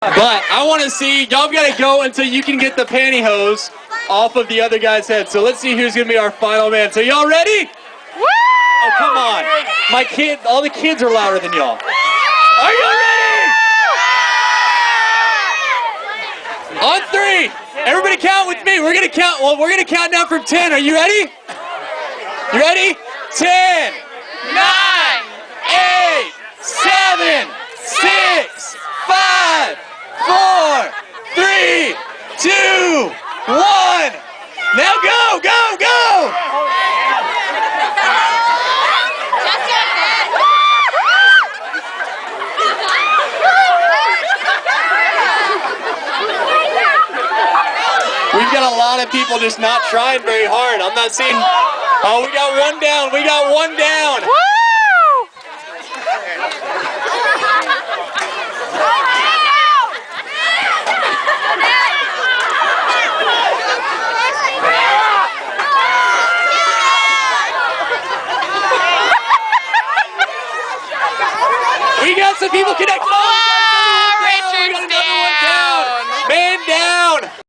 But I want to see, y'all got to go until you can get the pantyhose off of the other guy's head. So let's see who's going to be our final man. So y'all ready? Woo! Oh, come on. All the kids are louder than y'all. Are you ready? On three. Everybody count with me. We're going to count. Well, we're going to count down from 10. Are you ready? You ready? 10, 9, 8, 7, 6, 5, 4, 3, 2, 1. Now go, go, go! We've got a lot of people just not trying very hard. I'm not seeing... Oh, we got one down. We got one down. Woo! We got some people connected. Oh!